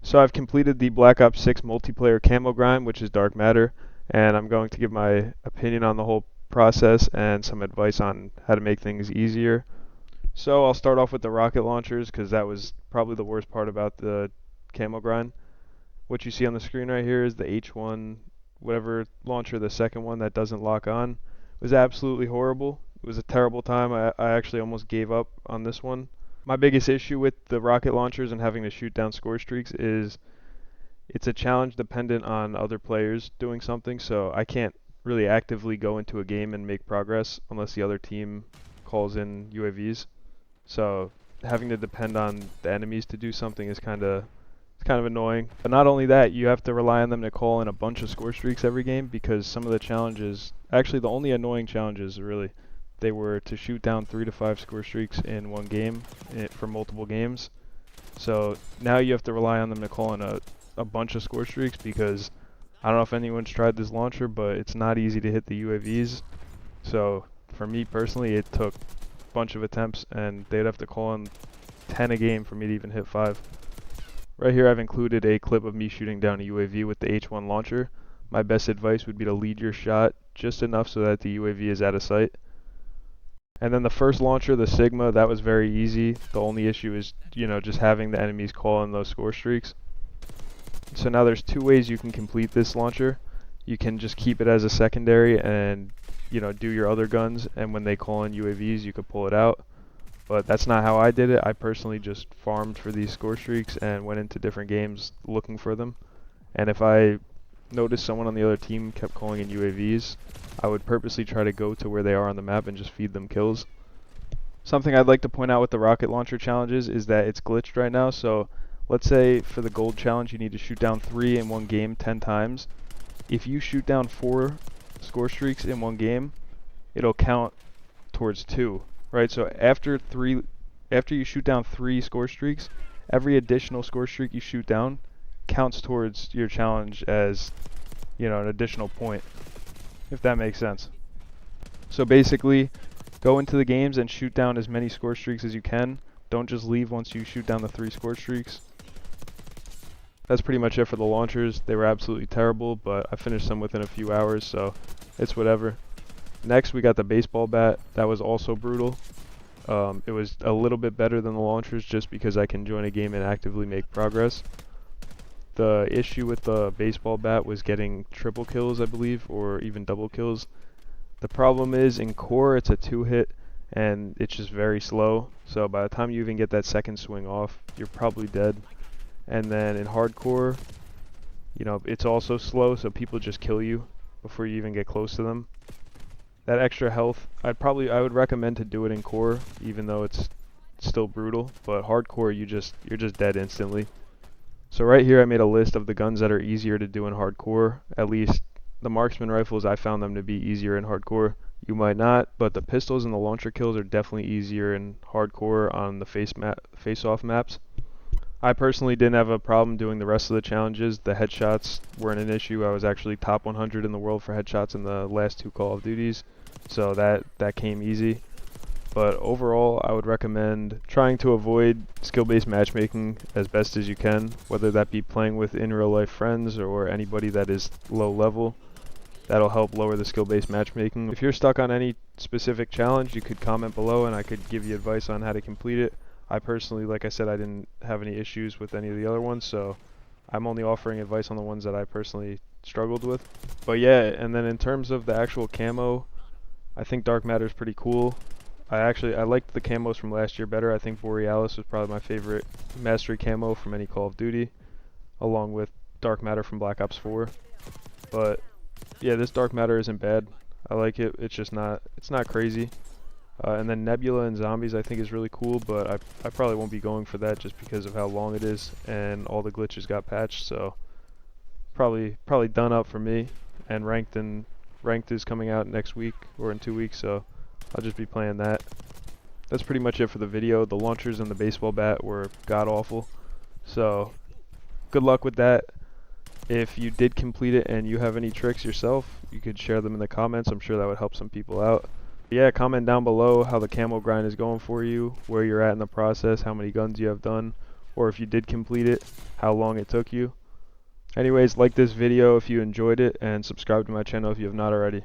So I've completed the Black Ops 6 multiplayer camo grind, which is dark matter, and I'm going to give my opinion on the whole process and some advice on how to make things easier. So I'll start off with the rocket launchers because that was probably the worst part about the camo grind. What you see on the screen right here is the H1 whatever launcher, the second one that doesn't lock on. It was absolutely horrible. It was a terrible time. I actually almost gave up on this one. My biggest issue with the rocket launchers and having to shoot down score streaks is it's a challenge dependent on other players doing something, so I can't really actively go into a game and make progress unless the other team calls in UAVs. So having to depend on the enemies to do something is kind of annoying. But not only that, you have to rely on them to call in a bunch of score streaks every game because some of the challenges, actually the only annoying challenges really, they were to shoot down 3 to 5 score streaks in one game for multiple games. So now you have to rely on them to call in a bunch of score streaks because I don't know if anyone's tried this launcher, but it's not easy to hit the UAVs. So for me personally, it took a bunch of attempts and they'd have to call in 10 a game for me to even hit 5. Right here I've included a clip of me shooting down a UAV with the H1 launcher. My best advice would be to lead your shot just enough so that the UAV is out of sight. And then the first launcher, the Sigma, that was very easy. The only issue is, just having the enemies call in those score streaks. So now there's two ways you can complete this launcher. You can just keep it as a secondary and, do your other guns, and when they call in UAVs, you could pull it out. But that's not how I did it. I personally just farmed for these score streaks and went into different games looking for them. And if I noticed someone on the other team kept calling in UAVs, I would purposely try to go to where they are on the map and just feed them kills. Something I'd like to point out with the rocket launcher challenges is that it's glitched right now. So let's say for the gold challenge you need to shoot down 3 in one game 10 times. If you shoot down 4 score streaks in one game, it'll count towards 2, right? So after you shoot down 3 score streaks, every additional score streak you shoot down counts towards your challenge as, an additional point, if that makes sense. So basically, go into the games and shoot down as many score streaks as you can. Don't just leave once you shoot down the 3 score streaks. That's pretty much it for the launchers. They were absolutely terrible, but I finished them within a few hours, so it's whatever. Next, we got the baseball bat. That was also brutal. It was a little bit better than the launchers just because I can join a game and actively make progress. The issue with the baseball bat was getting triple kills, I believe, or even double kills. The problem is in core it's a 2-hit and it's just very slow. So by the time you even get that second swing off, you're probably dead. And then in hardcore, it's also slow, so people just kill you before you even get close to them. That extra health, I would recommend to do it in core, even though it's still brutal. But hardcore, you're just dead instantly. So right here, I made a list of the guns that are easier to do in hardcore. At least the marksman rifles, I found them to be easier in hardcore. You might not, but the pistols and the launcher kills are definitely easier in hardcore on the face-off maps. I personally didn't have a problem doing the rest of the challenges. The headshots weren't an issue. I was actually top 100 in the world for headshots in the last 2 Call of Duties, so that came easy. But overall, I would recommend trying to avoid skill-based matchmaking as best as you can, whether that be playing with in real-life friends or anybody that is low level. That'll help lower the skill-based matchmaking. If you're stuck on any specific challenge, you could comment below and I could give you advice on how to complete it. I personally, like I said, I didn't have any issues with any of the other ones, so I'm only offering advice on the ones that I personally struggled with. But yeah, and then in terms of the actual camo, I think dark matter is pretty cool. I liked the camos from last year better. I think Borealis was probably my favorite Mastery Camo from any Call of Duty, along with dark matter from Black Ops 4. But yeah, this dark matter isn't bad. I like it. It's not crazy. And then Nebula and Zombies I think is really cool, but I probably won't be going for that just because of how long it is and all the glitches got patched. So probably done up for me. And ranked is coming out next week or in 2 weeks, so I'll just be playing that. That's pretty much it for the video. The launchers and the baseball bat were god awful. So good luck with that. If you did complete it and you have any tricks yourself, you could share them in the comments. I'm sure that would help some people out. Yeah, comment down below how the camo grind is going for you, where you're at in the process, how many guns you have done, or if you did complete it, how long it took you. Anyways, like this video if you enjoyed it, and subscribe to my channel if you have not already.